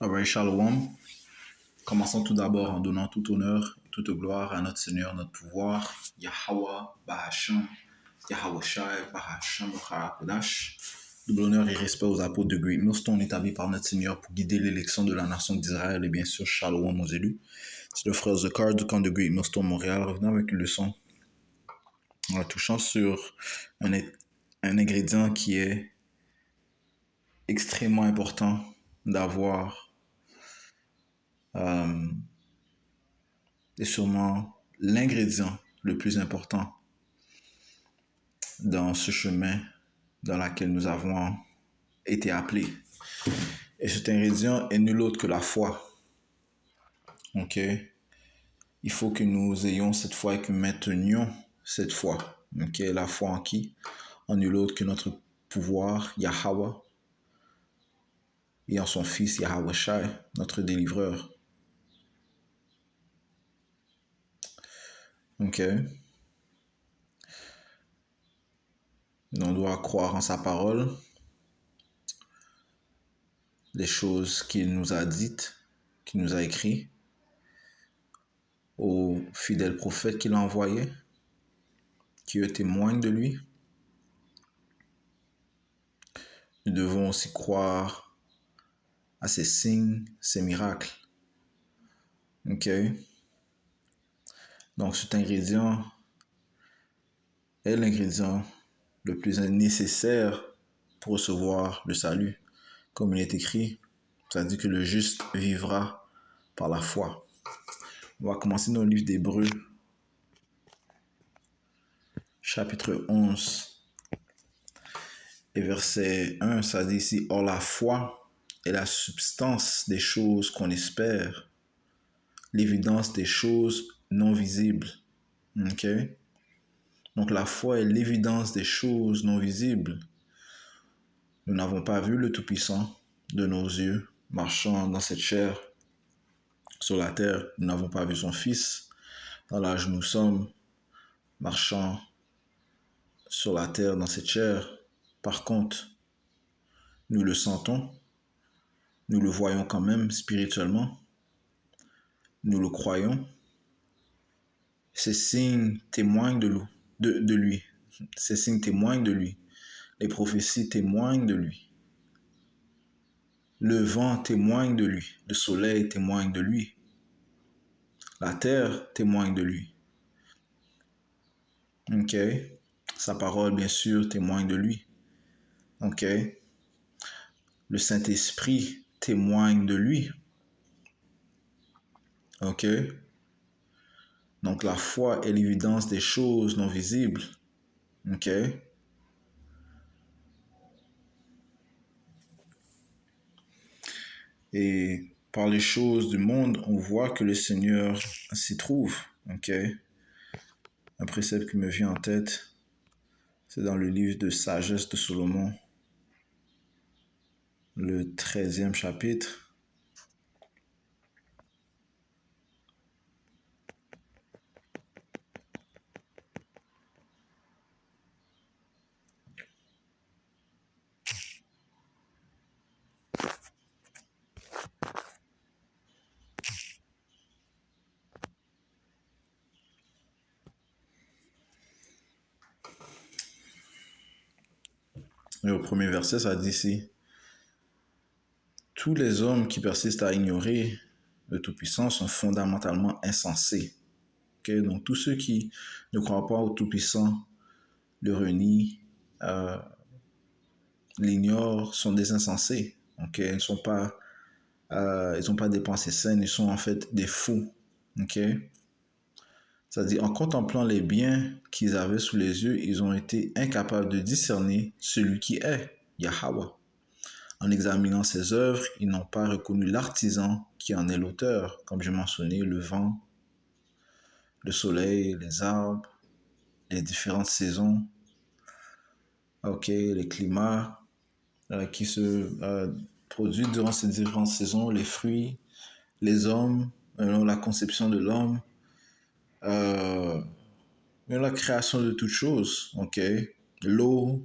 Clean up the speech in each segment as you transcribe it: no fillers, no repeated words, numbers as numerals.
Alright, Shalom. Commençons tout d'abord en donnant tout honneur, toute gloire à notre Seigneur, notre pouvoir, Yahweh, Bahasham, Yahweh Shai, Bahasham, Kodash. Double honneur et respect aux apôtres de Great Millstone établis par notre Seigneur pour guider l'élection de la nation d'Israël et bien sûr Shalom aux élus. C'est le frère Zekar du camp de Great Millstone Montréal, revenant avec une leçon touchant sur un ingrédient qui est extrêmement important d'avoir et sûrement l'ingrédient le plus important dans ce chemin dans lequel nous avons été appelés. Et cet ingrédient est nul autre que la foi. Ok? Il faut que nous ayons cette foi et que nous maintenions cette foi. Ok? La foi en qui? En nul autre que notre pouvoir, Yahweh, et en son fils Yahweh Shai, notre délivreur. Ok? On doit croire en sa parole, les choses qu'il nous a dites, qu'il nous a écrites, aux fidèles prophètes qu'il a envoyés, qui eux témoignent de lui. Nous devons aussi croire à ses signes, ses miracles. Ok? Donc cet ingrédient est l'ingrédient le plus nécessaire pour recevoir le salut. Comme il est écrit, ça dit que le juste vivra par la foi. On va commencer dans le livre d'Hébreux, chapitre 11, et verset 1, ça dit ici, « Or la foi est la substance des choses qu'on espère, l'évidence des choses non visibles. » Ok? Donc la foi est l'évidence des choses non visibles. Nous n'avons pas vu le Tout-Puissant de nos yeux marchant dans cette chair sur la terre. Nous n'avons pas vu son Fils dans l'âge où nous sommes marchant sur la terre dans cette chair. Par contre, nous le sentons, nous le voyons quand même spirituellement, nous le croyons. Ces signes témoignent de lui. Ces signes témoignent de lui. Les prophéties témoignent de lui. Le vent témoigne de lui. Le soleil témoigne de lui. La terre témoigne de lui. Ok? Sa parole, bien sûr, témoigne de lui. Ok? Le Saint-Esprit témoigne de lui. Ok? Donc la foi est l'évidence des choses non visibles. Ok? Et par les choses du monde, on voit que le Seigneur s'y trouve. Ok? Un précepte qui me vient en tête, c'est dans le livre de Sagesse de Salomon, le 13e chapitre. Et au premier verset, ça dit ici, « Tous les hommes qui persistent à ignorer le Tout-Puissant sont fondamentalement insensés. » Okay? Donc tous ceux qui ne croient pas au Tout-Puissant, le renient, l'ignorent, sont des insensés. Okay? Ils n'ont pas des pensées saines, ils sont en fait des fous. Okay? C'est-à-dire, en contemplant les biens qu'ils avaient sous les yeux, ils ont été incapables de discerner celui qui est Yahweh. En examinant ses œuvres, ils n'ont pas reconnu l'artisan qui en est l'auteur, comme j'ai mentionné, le vent, le soleil, les arbres, les différentes saisons, les climats qui se produisent durant ces différentes saisons, les fruits, les hommes, la conception de l'homme, la création de toutes choses, l'eau,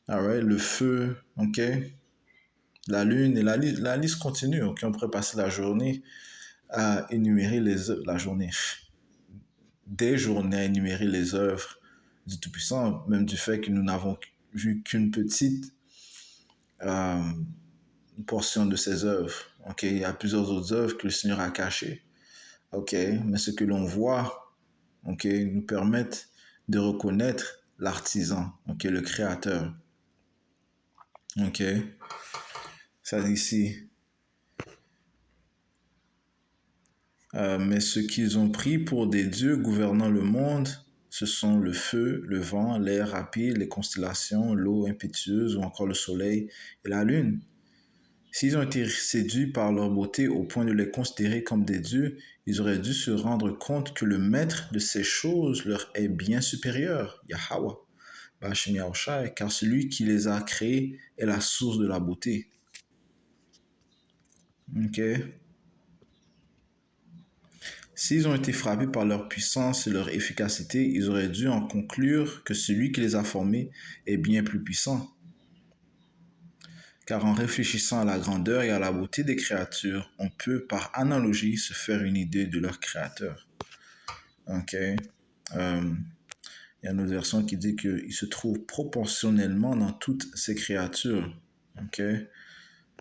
le feu, la lune, et la liste continue. Ok, on pourrait passer la journée à énumérer les œuvres, la journée, des journées à énumérer les œuvres du Tout-Puissant, même du fait que nous n'avons vu qu'une petite euh, portion de ses œuvres. Ok, il y a plusieurs autres œuvres que le Seigneur a cachées. Ok, mais ce que l'on voit, ok, nous permettent de reconnaître l'artisan, ok, le créateur. Ok, ça dit ici. Mais ce qu'ils ont pris pour des dieux gouvernant le monde, ce sont le feu, le vent, l'air rapide, les constellations, l'eau impétueuse ou encore le soleil et la lune. S'ils ont été séduits par leur beauté au point de les considérer comme des dieux, ils auraient dû se rendre compte que le maître de ces choses leur est bien supérieur, Yahweh, Bashim Yahushai, car celui qui les a créés est la source de la beauté. Ok. S'ils ont été frappés par leur puissance et leur efficacité, ils auraient dû en conclure que celui qui les a formés est bien plus puissant. Car en réfléchissant à la grandeur et à la beauté des créatures, on peut par analogie se faire une idée de leur créateur. Ok. Il y a une autre version qui dit qu'il se trouve proportionnellement dans toutes ces créatures. Ok.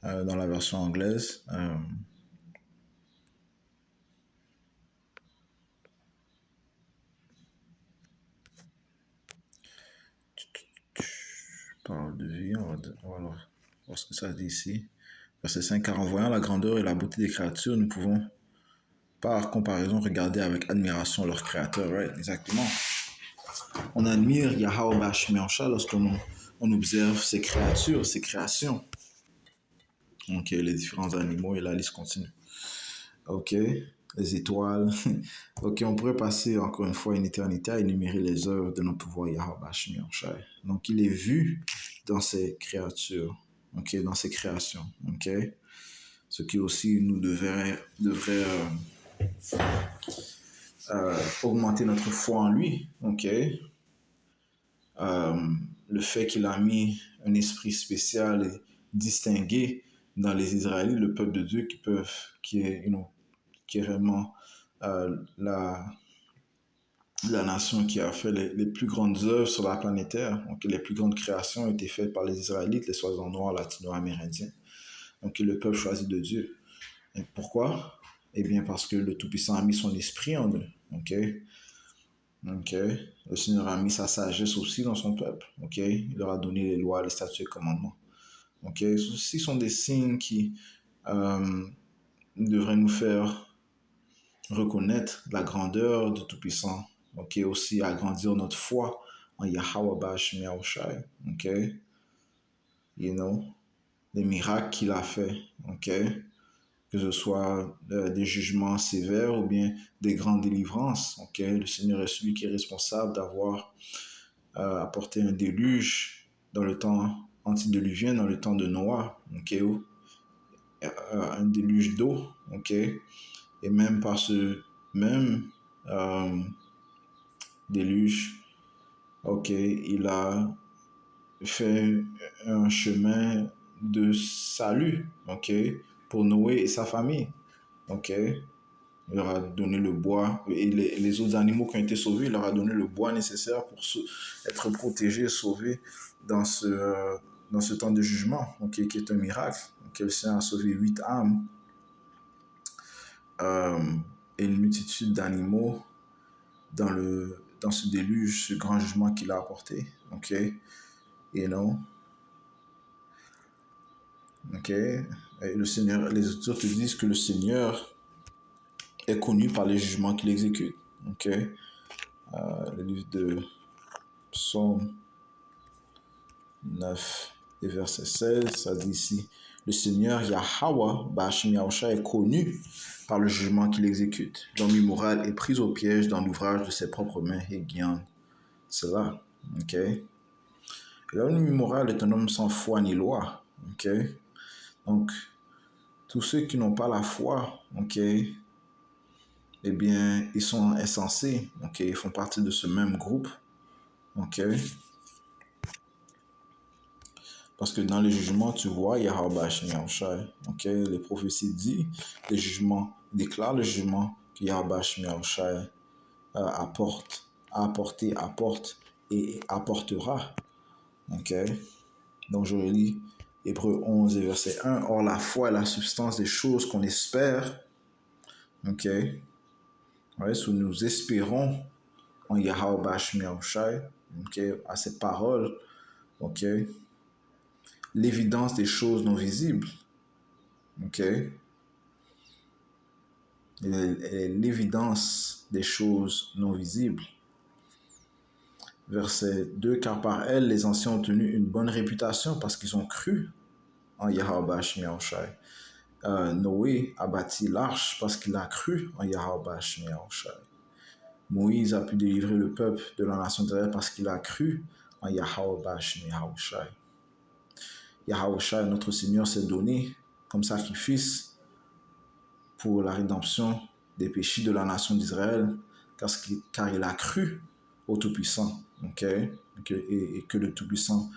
Dans la version anglaise. Parole de vie, on va voir ce que ça dit ici. Verset 5, car en voyant la grandeur et la beauté des créatures, nous pouvons, par comparaison, regarder avec admiration leur créateur. Right? Exactement. On admire Yahweh Bashmiansha lorsqu'on observe ses créatures, ses créations. Donc, les différents animaux et la liste continue. Ok, les étoiles. Ok, on pourrait passer encore une fois une éternité à énumérer les œuvres de notre pouvoir Yahweh Bashmiansha. Donc, il est vu dans ses créatures. Ok, dans ses créations. Ok, ce qui aussi nous devrait augmenter notre foi en lui. Ok, le fait qu'il a mis un esprit spécial et distingué dans les Israélites, le peuple de Dieu qui est vraiment la nation qui a fait les plus grandes œuvres sur la planète Terre. Donc, les plus grandes créations ont été faites par les Israélites, les soi-disant noirs, latino-amérindiens. Donc, le peuple choisi de Dieu. Et pourquoi? Eh bien, parce que le Tout-Puissant a mis son esprit en eux. Ok? Ok. Le Seigneur a mis sa sagesse aussi dans son peuple. Ok. Il leur a donné les lois, les statuts et commandements. Ok. Ceci sont des signes qui devraient nous faire reconnaître la grandeur du Tout-Puissant. Ok. Aussi agrandir notre foi en Yahweh Bashmi Yahushai. Ok. You know, les miracles qu'il a fait. Ok. Que ce soit des jugements sévères ou bien des grandes délivrances. Ok. Le Seigneur est celui qui est responsable d'avoir apporté un déluge dans le temps antédiluvien, dans le temps de Noah, ok, un déluge d'eau, ok, et même par ce même déluge, ok, il a fait un chemin de salut, ok, pour Noé et sa famille, ok. Il leur a donné le bois et les autres animaux qui ont été sauvés, il leur a donné le bois nécessaire pour être protégés, sauvés dans ce temps de jugement, okay, qui est un miracle. Okay, le Seigneur a sauvé 8 âmes et une multitude d'animaux dans ce déluge, ce grand jugement qu'il a apporté. Ok, you know. Ok, et le Seigneur, les auteurs te disent que le Seigneur est connu par les jugements qu'il exécute. Ok, le livre de Psaume 9 et verset 16, ça dit ici, le Seigneur Yahweh, Bashim Yahusha, est connu par le jugement qu'il exécute. L'homme immoral est pris au piège dans l'ouvrage de ses propres mains et guiande cela. Ok. L'homme immoral est un homme sans foi ni loi. Ok. Donc, tous ceux qui n'ont pas la foi, ok, eh bien, ils sont insensés. Ok. Ils font partie de ce même groupe. Ok. Parce que dans les jugements, tu vois Yahweh Bashmi Yahushai. Ok, les prophéties disent, les jugements déclarent le jugement que Yahweh Bashmi Yahushai apporte, a apporté, apporte et apportera. Ok, donc je relis Hébreux 11 et verset 1. Or, la foi est la substance des choses qu'on espère. Ok, ouais, si nous espérons en Yahweh Bashmi Yahushai, ok, à ses paroles, ok, l'évidence des choses non visibles. Ok, l'évidence des choses non visibles. Verset 2, car par elle, les anciens ont tenu une bonne réputation parce qu'ils ont cru en Yahweh Bashmi Yahushai. Noé a bâti l'arche parce qu'il a cru en Yahweh Bashmi Yahushai. Moïse a pu délivrer le peuple de la nation d'Israël parce qu'il a cru en Yahweh Bashmi Yahushai. Yahushai, notre Seigneur, s'est donné comme sacrifice pour la rédemption des péchés de la nation d'Israël, car il a cru au Tout-Puissant, okay? Et que le Tout-Puissant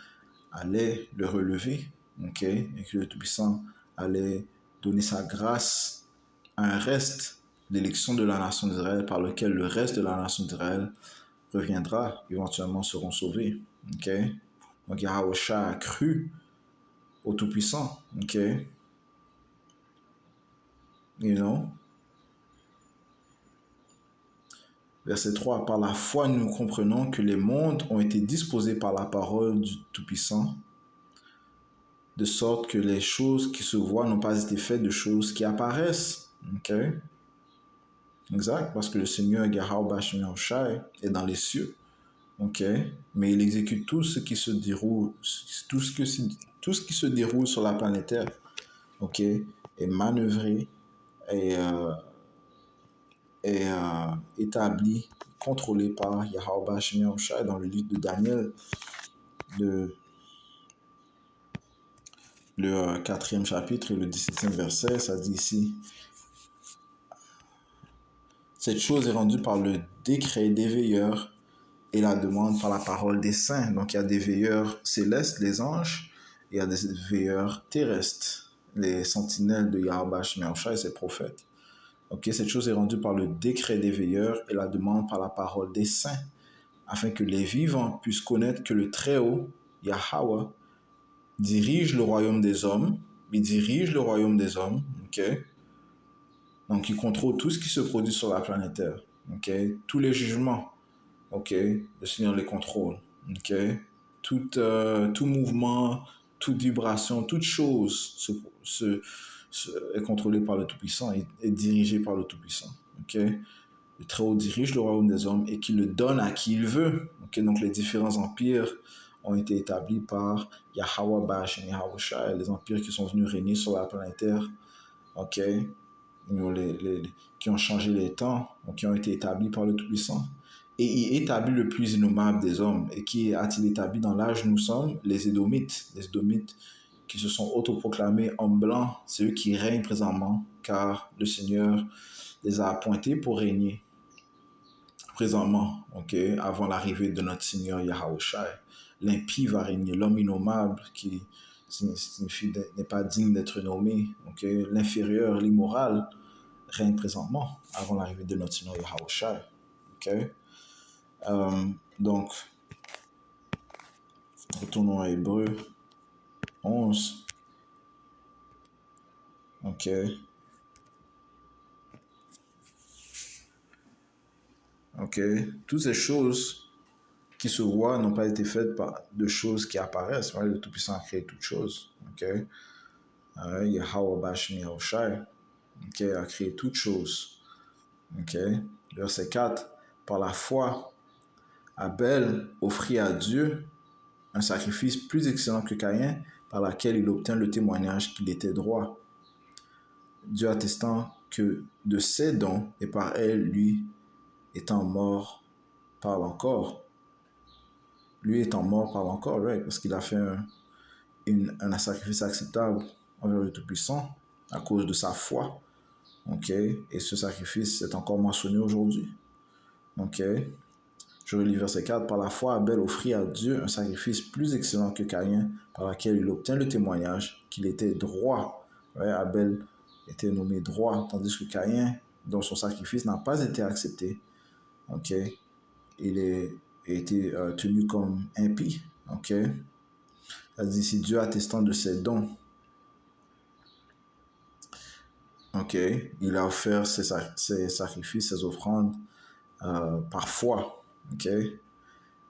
allait le relever, okay? Et que le Tout-Puissant allait donner sa grâce à un reste d'élection de la nation d'Israël par lequel le reste de la nation d'Israël reviendra, éventuellement seront sauvés. Okay? Donc Yahweh a cru au Tout-Puissant. Okay? You know? Verset 3, par la foi, nous comprenons que les mondes ont été disposés par la parole du Tout-Puissant, de sorte que les choses qui se voient n'ont pas été faites de choses qui apparaissent. Ok? Exact, parce que le Seigneur Yahweh Bashmi Yahushai est dans les cieux. Ok? Mais il exécute tout ce qui se déroule, tout ce qui se déroule sur la planète Terre. Ok? Est manœuvré, est établi, contrôlé par Yahweh Bashmi Yahushai dans le livre de Daniel, le 4e chapitre et le 17e verset. Ça dit ici: cette chose est rendue par le décret des veilleurs et la demande par la parole des saints. Donc il y a des veilleurs célestes, les anges, et il y a des veilleurs terrestres, les sentinelles de Yahweh Bashmi Yahushai et ses prophètes. Ok, cette chose est rendue par le décret des veilleurs et la demande par la parole des saints, afin que les vivants puissent connaître que le Très-Haut, Yahweh, dirige le royaume des hommes. Il dirige le royaume des hommes, ok? Donc, il contrôle tout ce qui se produit sur la planète Terre, ok? Tous les jugements, ok? Le Seigneur les contrôle, ok? Tout mouvement, toute vibration, toute chose est contrôlée par le Tout-Puissant et dirigée par le Tout-Puissant, ok? Le Très-Haut dirige le royaume des hommes et qui le donne à qui il veut, ok? Donc, les différents empires ont été établis par Yahweh Bashmi Yahushai, les empires qui sont venus régner sur la planète Terre, ok? Qui ont changé les temps, donc qui ont été établis par le Tout-Puissant. Et il établit le plus innommable des hommes. Et qui a-t-il établi dans l'âge où nous sommes? Les Édomites. Les Édomites qui se sont autoproclamés hommes blancs, c'est eux qui règnent présentement, car le Seigneur les a appointés pour régner présentement, ok, avant l'arrivée de notre Seigneur Yahushai. L'impie va régner, l'homme innommable qui signifie n'est pas digne d'être nommé, ok, l'inférieur, l'immoral règne présentement avant l'arrivée de notre Seigneur Yahushai. Ok, donc retournons à Hébreux 11. Ok. Ok. Toutes ces choses qui se voient n'ont pas été faites par de choses qui apparaissent. Ouais, le Tout-Puissant a créé toutes choses. Ok. Yahweh Bashmi Yahushai, ok, a créé toutes choses. Ok. Verset 4. Par la foi, Abel offrit à Dieu un sacrifice plus excellent que Caïn, par laquelle il obtint le témoignage qu'il était droit. Dieu attestant que de ses dons et par elle, lui étant mort, parle encore. Lui étant mort, parle encore, right? Parce qu'il a fait un sacrifice acceptable envers le Tout-Puissant à cause de sa foi. Ok? Et ce sacrifice est encore mentionné aujourd'hui. Ok? Je relis verset 4. Par la foi, Abel offrit à Dieu un sacrifice plus excellent que Caïn, par lequel il obtint le témoignage qu'il était droit. Ouais, Abel était nommé droit, tandis que Caïn, dont son sacrifice n'a pas été accepté, ok, il a été tenu comme impie. Ok, c'est-à-dire ici Dieu attestant de ses dons. Ok, il a offert ses sacrifices, ses offrandes par foi. Ok, et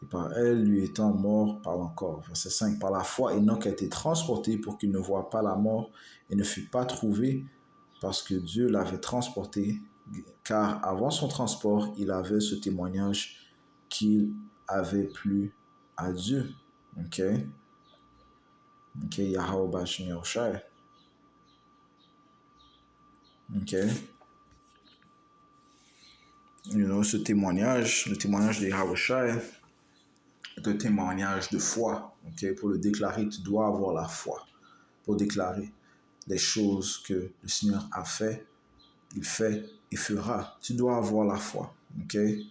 par elle, lui étant mort, parle encore. Verset 5. Par la foi, Enoch a été transporté pour qu'il ne voie pas la mort et ne fut pas trouvé parce que Dieu l'avait transporté, car avant son transport, il avait ce témoignage qu'il avait plu à Dieu. Ok, ok, Yahweh Bashmi Oshai. Ok, ce témoignage, le témoignage de Yahweh Shai, est un témoignage de foi. Okay? Pour le déclarer, tu dois avoir la foi. Pour déclarer les choses que le Seigneur a fait, il fait et fera. Tu dois avoir la foi. Okay?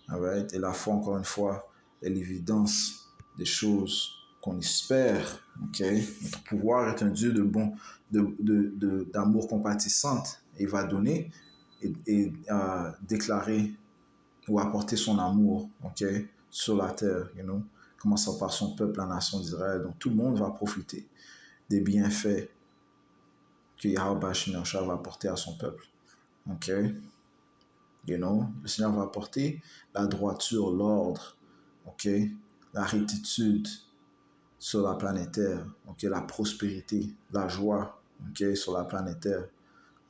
Alright? Et la foi, encore une fois, est l'évidence des choses qu'on espère. Okay? Notre pouvoir est un Dieu d'amour compatissante. Il va donner et déclarer ou apporter son amour, okay, sur la terre, commençant par son peuple, la nation d'Israël. Donc tout le monde va profiter des bienfaits que Yahweh va apporter à son peuple. Ok, le Seigneur va apporter la droiture, l'ordre, ok, la rectitude sur la planète Terre, ok, la prospérité, la joie, ok, sur la planète Terre.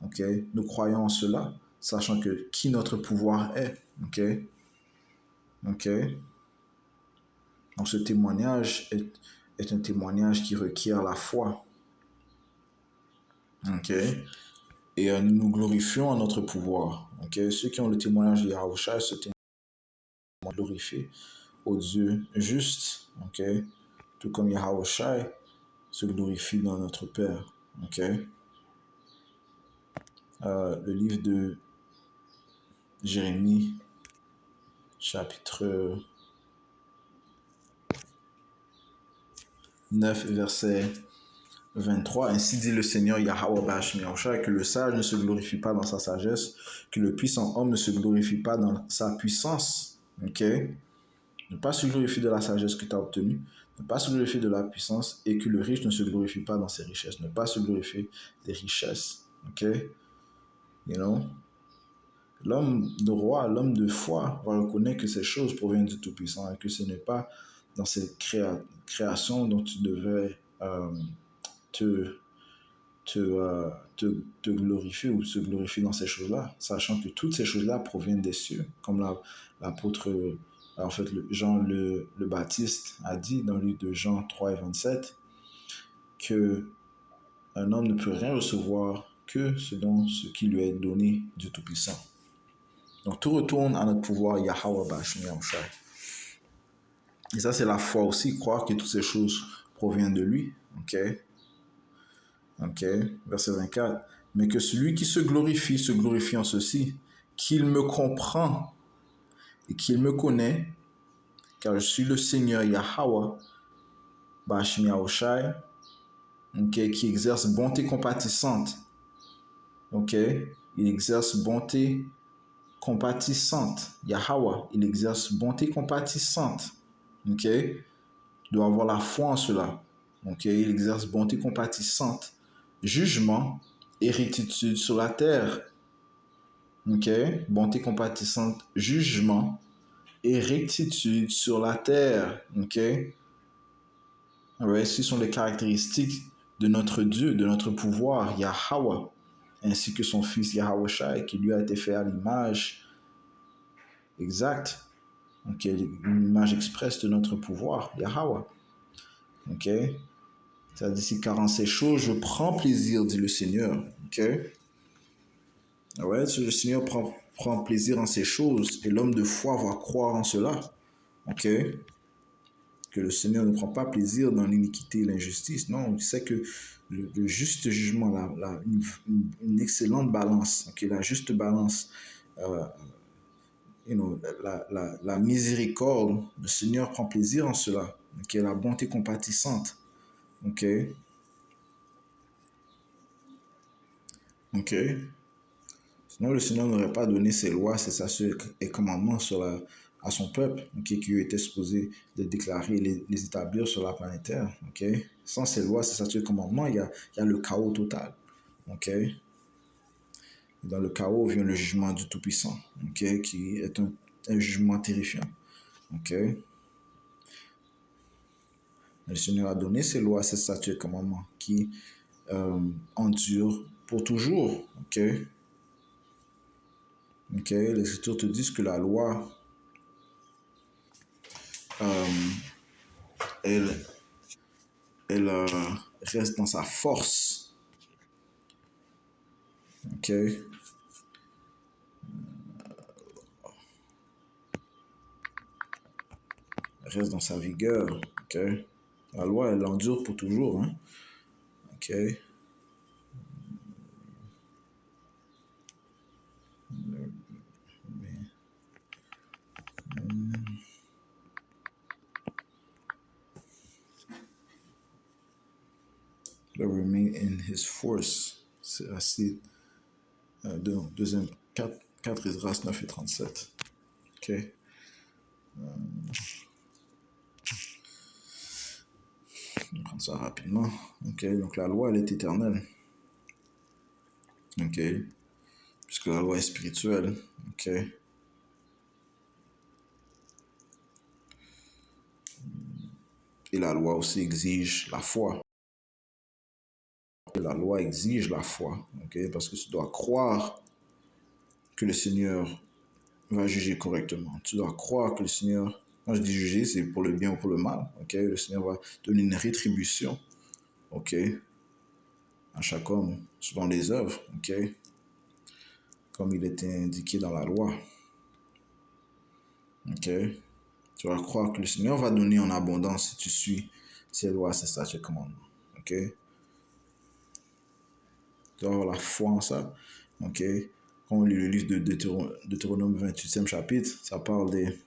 Ok, nous croyons en cela, sachant que qui notre pouvoir est. Ok, ok. Donc ce témoignage est un témoignage qui requiert la foi. Ok. Et nous nous glorifions en notre pouvoir. Ok. Ceux qui ont le témoignage de Yahushua se témoignent glorifiés au Dieu juste. Ok. Tout comme Yahushua se glorifie dans notre Père. Ok. Le livre de Jérémie, chapitre 9, verset 23. Ainsi dit le Seigneur Yahweh Bashmi Yahushua, que le sage ne se glorifie pas dans sa sagesse, que le puissant homme ne se glorifie pas dans sa puissance. Ok? Ne pas se glorifier de la sagesse que tu as obtenue, ne pas se glorifier de la puissance, et que le riche ne se glorifie pas dans ses richesses, ne pas se glorifier des richesses. Ok? You know? L'homme de roi, l'homme de foi va reconnaître que ces choses proviennent du Tout-Puissant et que ce n'est pas dans cette création dont tu devais te te glorifier ou se glorifier dans ces choses-là, sachant que toutes ces choses-là proviennent des cieux, comme l'apôtre, en fait, Jean le Baptiste a dit dans le livre de Jean 3 et 27, que un homme ne peut rien recevoir que ce qui lui est donné du Tout-Puissant. Donc tout retourne à notre pouvoir Yahweh Bashmi Yahushua. Et ça, c'est la foi aussi, croire que toutes ces choses proviennent de lui. Ok? Ok, verset 24. Mais que celui qui se glorifie en ceci, qu'il me comprend et qu'il me connaît, car je suis le Seigneur Yahweh, Bashmi Yahushai, okay, qui exerce bonté compatissante. Ok, il exerce bonté compatissante. Yahweh, il exerce bonté compatissante. Ok, il doit avoir la foi en cela. Ok, il exerce bonté compatissante, jugement et rectitude sur la terre. Ok, bonté compatissante, jugement et rectitude sur la terre. Ok, ouais, ce sont les caractéristiques de notre Dieu, de notre pouvoir, Yahweh, ainsi que son fils Yahweh Shai, qui lui a été fait à l'image exacte, ok, une image expresse de notre pouvoir, Yahweh. Ok, ça dit car en ces choses je prends plaisir, dit le Seigneur. Ok, ouais, le Seigneur prend plaisir en ces choses et l'homme de foi va croire en cela. Ok, que le Seigneur ne prend pas plaisir dans l'iniquité et l'injustice. Non, il sait que le juste jugement, une excellente balance, okay, la juste balance la miséricorde, le Seigneur prend plaisir en cela. Ok, la bonté compatissante. Ok, ok. Sinon, le Seigneur n'aurait pas donné ses lois, ses statuts et commandements à son peuple, ok, qui lui était supposé de déclarer et les établir sur la planète Terre. Ok. Sans ces lois, ces statuts et commandements, il y a le chaos total. Ok. Dans le chaos vient le jugement du Tout-Puissant, ok, qui est un jugement terrifiant. Ok. Le Seigneur a donné ses lois, ses statuts et commandements qui endurent pour toujours. Ok. Ok. Les Écritures te disent que la loi, elle, elle reste dans sa force. Ok. Elle reste dans sa vigueur. Ok. La loi, elle endure pour toujours. Hein? Ok. That remain in his force. C'est assez. Deuxième, 4 Esdras 9 et 37. Ok. On va prendre ça rapidement. Ok. Donc la loi, elle est éternelle. Ok. Puisque la loi est spirituelle. Ok. Et la loi aussi exige la foi. La loi exige la foi. Ok. Parce que tu dois croire que le Seigneur va juger correctement. Tu dois croire que le Seigneur, quand je dis juger, c'est pour le bien ou pour le mal. Ok. Le Seigneur va donner une rétribution. Ok. À chaque homme, selon les œuvres. Ok. Comme il était indiqué dans la loi. Ok. Tu vas croire que le Seigneur va donner en abondance si tu suis ses lois, ses statuts et commandements. Ok. Tu dois avoir la foi en ça. Ok. Quand on lit le livre de Deutéronome 28e chapitre, ça parle des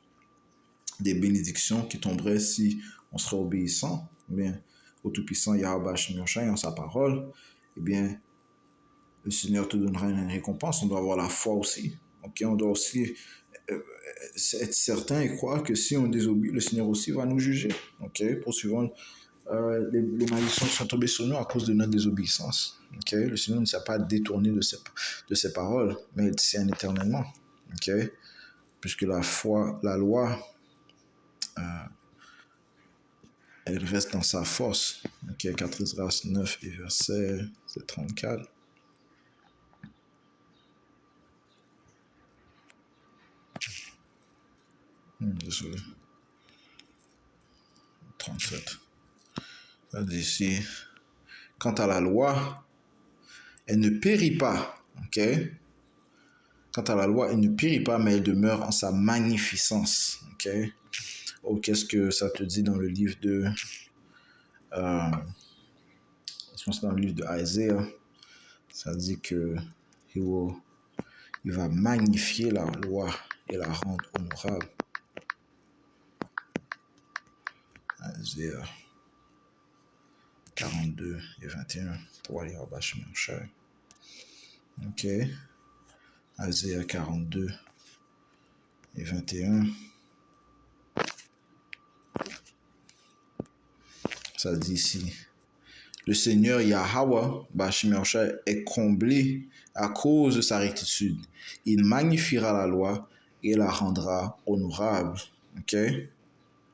bénédictions qui tomberaient si on serait obéissant. Eh bien, au Tout-Puissant Yahweh Shemioshai en sa parole, eh bien, le Seigneur te donnera une récompense. On doit avoir la foi aussi. Ok. On doit aussi être certain et croire que si on désobéit, le Seigneur aussi va nous juger. Ok, poursuivons les malédictions qui sont tombées sur nous à cause de notre désobéissance. Ok, le Seigneur ne s'est pas détourné de ses paroles, mais il tient éternellement. Ok, puisque la foi, la loi, elle reste dans sa force. Ok, 4 Esdras 9 et verset 34. Désolé. 37. Ça dit ici, quant à la loi, elle ne périt pas. Ok. Quant à la loi, elle ne périt pas, mais elle demeure en sa magnificence. Ok. Oh, qu'est-ce que ça te dit dans le livre de, je pense dans le livre de Isaiah, ça dit que il va magnifier la loi et la rendre honorable. Isaiah 42 et 21 pour aller à Bachemachai. Ok. Isaiah 42 et 21. Ça dit ici, le Seigneur Yahweh, Bachemachai, est comblé à cause de sa rectitude. Il magnifiera la loi et la rendra honorable. Ok?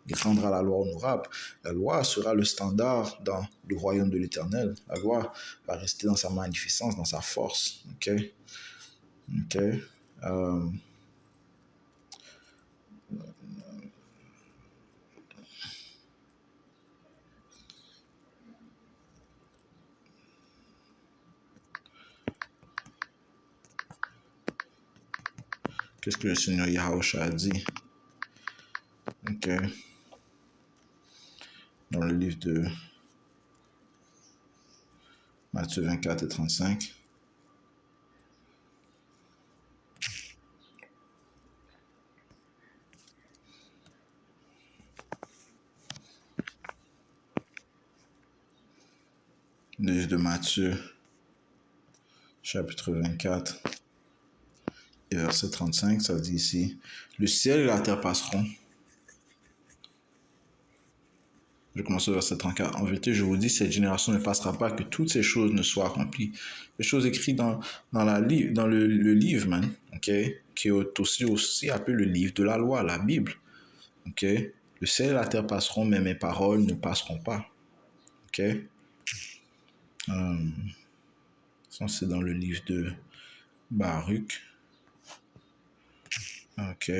Il rendra la loi honorable. La loi sera le standard dans le royaume de l'Éternel. La loi va rester dans sa magnificence, dans sa force. Ok? Ok? Qu'est-ce que le Seigneur Yahweh a dit? Ok? Dans le livre de Matthieu 24 et 35. Le livre de Matthieu, chapitre 24, et verset 35, ça dit ici, « Le ciel et la terre passeront. » Je commence au verset 34. « En vérité, je vous dis, cette génération ne passera pas que toutes ces choses ne soient accomplies. » Les choses écrites dans le livre, man, ok, qui est aussi appelé le livre de la loi, la Bible. Ok, le ciel et la terre passeront, mais mes paroles ne passeront pas. Ok, ça c'est dans le livre de Baruch. Ok,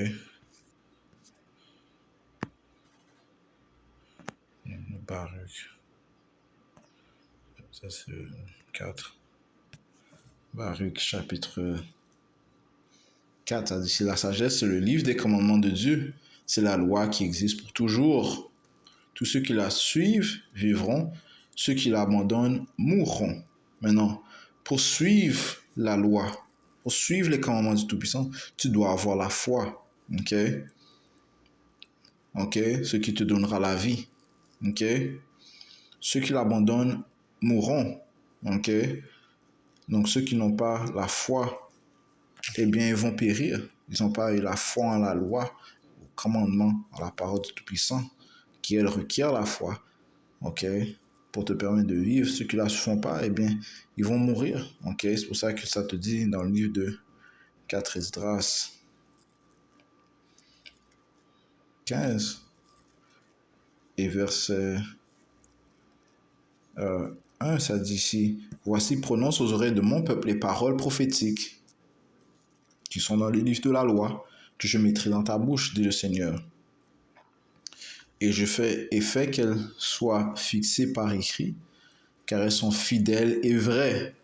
Baruch. Ça c'est 4. Baruch chapitre 4, ça dit, c'est la sagesse, c'est le livre des commandements de Dieu. C'est la loi qui existe pour toujours. Tous ceux qui la suivent vivront, ceux qui l'abandonnent mourront. Maintenant, pour suivre la loi, pour suivre les commandements du Tout-Puissant, tu dois avoir la foi. Ok? Ok? Ce qui te donnera la vie. Ok? Ceux qui l'abandonnent mourront. Ok? Donc, ceux qui n'ont pas la foi, eh bien, ils vont périr. Ils n'ont pas eu la foi en la loi, au commandement, en la parole du Tout-Puissant, qui, elle, requiert la foi. Ok, pour te permettre de vivre. Ceux qui ne la font pas, eh bien, ils vont mourir. Ok, c'est pour ça que ça te dit dans le livre de 4 Esdras 15 et verset 1, ça dit ici, « Voici prononce aux oreilles de mon peuple les paroles prophétiques qui sont dans le livre de la loi, que je mettrai dans ta bouche, dit le Seigneur. Et je fais qu'elles soient fixées par écrit, car elles sont fidèles et vraies. »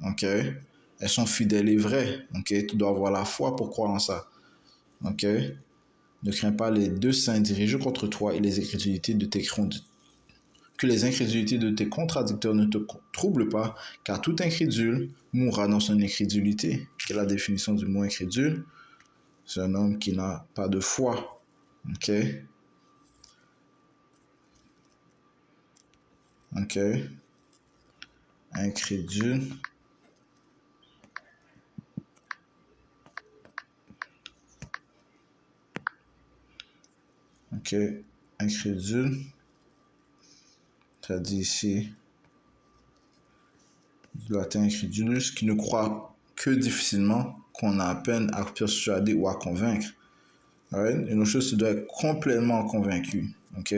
Ok? Elles sont fidèles et vraies. Ok? Tu dois avoir la foi pour croire en ça. Ok? Ne crains pas les deux saints dirigés contre toi et les incrédulités de tes que les incrédulités de tes contradicteurs ne te troublent pas, car tout incrédule mourra dans son incrédulité. Quelle est la définition du mot incrédule? C'est un homme qui n'a pas de foi. Ok? Ok? Incrédule. Ok? Incrédule. Ça dit ici, du latin incrédulus, qui ne croit que difficilement, qu'on a à peine à persuader ou à convaincre. Right? Une autre chose, tu dois être complètement convaincu. Ok?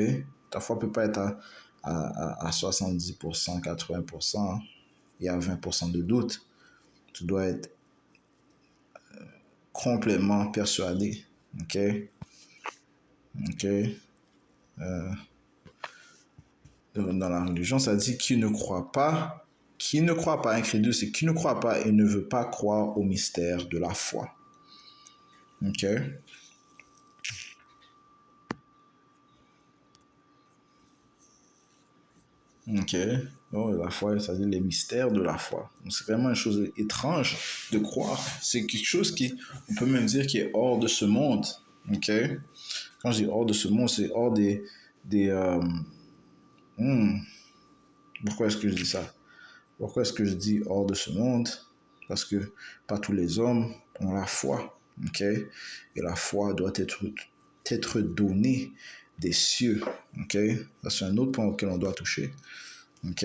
Ta foi ne peut pas être à 70%, 80%, et à 20% de doute. Tu dois être complètement persuadé. Ok? Ok? Dans la religion, ça dit qui ne croit pas, incrédule, c'est qui ne croit pas et ne veut pas croire au mystère de la foi. Ok? Ok. Oh, la foi, ça dit les mystères de la foi. C'est vraiment une chose étrange de croire. C'est quelque chose qui, on peut même dire, qui est hors de ce monde. Ok? Quand je dis hors de ce monde, c'est hors des pourquoi est-ce que je dis ça? Pourquoi est-ce que je dis hors de ce monde? Parce que pas tous les hommes ont la foi. Ok? Et la foi doit être donnée des cieux. Ok? Ça, c'est un autre point auquel on doit toucher. Ok?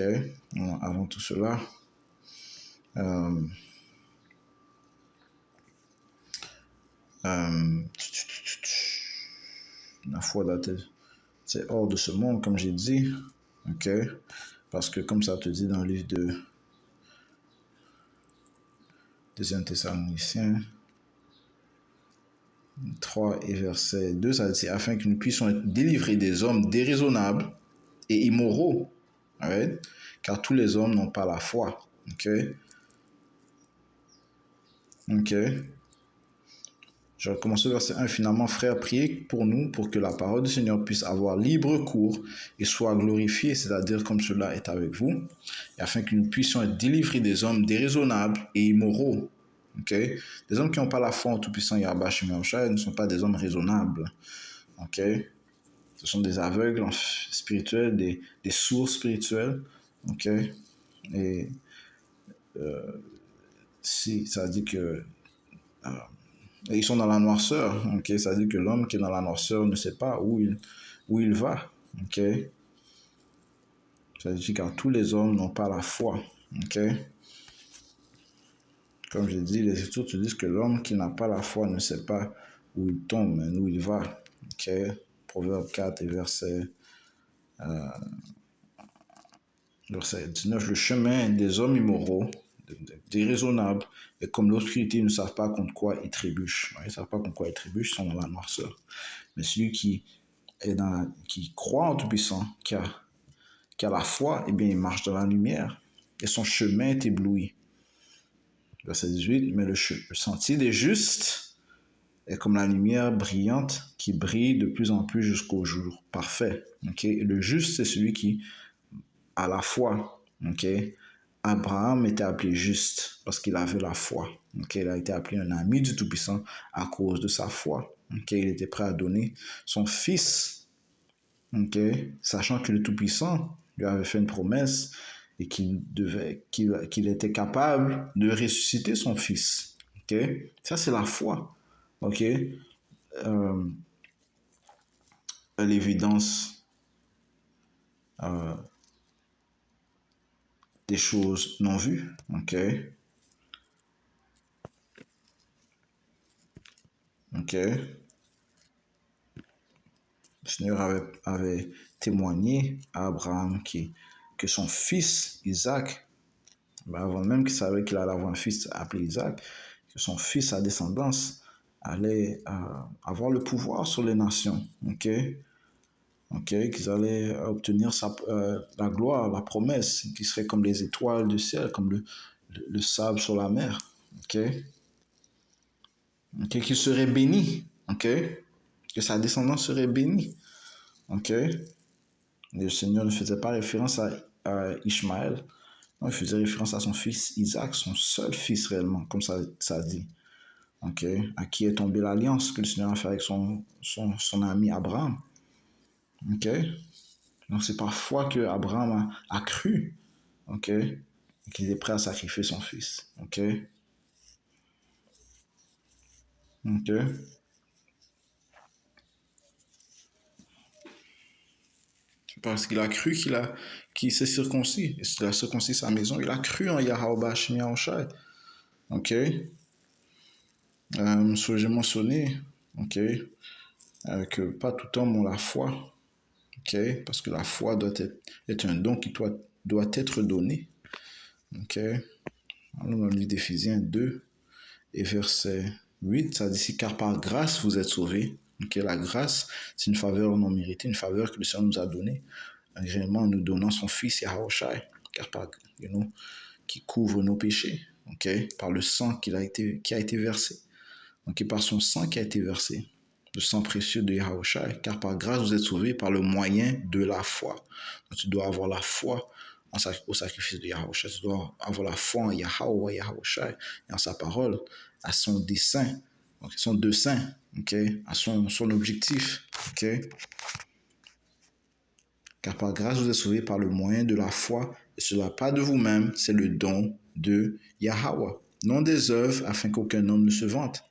Avant tout cela, la foi doit être, c'est hors de ce monde, comme j'ai dit. Ok? Parce que comme ça te dit dans le livre de 2 Thessaloniciens 3 et verset 2, ça dit, afin que nous puissions être délivrés des hommes déraisonnables et immoraux, right? Car tous les hommes n'ont pas la foi. Ok? Ok? Je vais commencer au verset 1. Finalement, frères, priez pour nous, pour que la parole du Seigneur puisse avoir libre cours et soit glorifiée, c'est-à-dire comme cela est avec vous, et afin que nous puissions être délivrés des hommes déraisonnables et immoraux. Okay? Des hommes qui n'ont pas la foi en Tout-Puissant Yahweh Shem Yahushua ne sont pas des hommes raisonnables. Okay? Ce sont des aveugles spirituels, des sourds spirituels. Okay? Et si ça dit que ils sont dans la noirceur, ok, ça dit que l'homme qui est dans la noirceur ne sait pas où il va, ok. Ça dit car tous les hommes n'ont pas la foi, ok. Comme je dis, les Écritures te disent que l'homme qui n'a pas la foi ne sait pas où il tombe, mais où il va, ok. Proverbe 4 et verset 19, le chemin des hommes immoraux, déraisonnables, est comme l'obscurité, ils ne savent pas contre quoi ils trébuchent. Ils ne savent pas contre quoi ils trébuchent, ils sont dans la noirceur. Mais celui qui croit en Tout-Puissant, qui a la foi, eh bien, il marche dans la lumière. Et son chemin est ébloui. Verset 18, mais le sentier des justes est comme la lumière brillante qui brille de plus en plus jusqu'au jour parfait. Okay? Et le juste, c'est celui qui a la foi. Okay? Abraham était appelé juste parce qu'il avait la foi. Okay? Il a été appelé un ami du Tout-Puissant à cause de sa foi. Okay? Il était prêt à donner son fils, okay? Sachant que le Tout-Puissant lui avait fait une promesse et qu'il était capable de ressusciter son fils. Okay? Ça, c'est la foi. Okay? L'évidence des choses non vues. Okay? Okay? Le Seigneur avait témoigné à Abraham que son fils Isaac, avant même qu'il savait qu'il allait avoir un fils appelé Isaac, que son fils, sa descendance, allait avoir le pouvoir sur les nations. Okay? Okay? Qu'ils allaient obtenir la gloire, la promesse, qui serait comme les étoiles du ciel, comme le sable sur la mer. Okay? Okay? Qu'il serait béni. Okay? Que sa descendance serait bénie. Okay? Le Seigneur ne faisait pas référence à Ishmaël, non, il faisait référence à son fils Isaac, son seul fils réellement, comme ça dit. Okay? À qui est tombée l'alliance que le Seigneur a fait avec son ami Abraham. Okay? Donc c'est par foi que Abraham a cru, okay? Qu'il était prêt à sacrifier son fils. Okay? Okay? Parce qu'il a cru qu'il s'est circoncis. Il a circoncis sa maison. Il a cru en Yahweh Hashem Yahushai. Ok? J'ai mentionné, ok, que pas tout homme a la foi. Ok? Parce que la foi est un don qui doit être donné. Ok? Alors, dans le livre d'Éphésiens 2 et verset 8, ça dit, car par grâce vous êtes sauvés. Okay? La grâce, c'est une faveur non méritée, une faveur que le Seigneur nous a donnée, réellement en nous donnant son Fils Yahushai, car qui couvre nos péchés, okay? Par le sang qui a été versé, okay? Par son sang qui a été versé, le sang précieux de Yahushai, car par grâce vous êtes sauvés par le moyen de la foi. Donc, tu dois avoir la foi au sacrifice de Yahushai, tu dois avoir la foi en Yahweh, Yahushai, et en sa parole, à son dessein, okay? Son dessein, okay? À son objectif, okay? Car par grâce vous êtes sauvés par le moyen de la foi, et cela pas de vous-même, c'est le don de Yahweh, non des œuvres, afin qu'aucun homme ne se vante.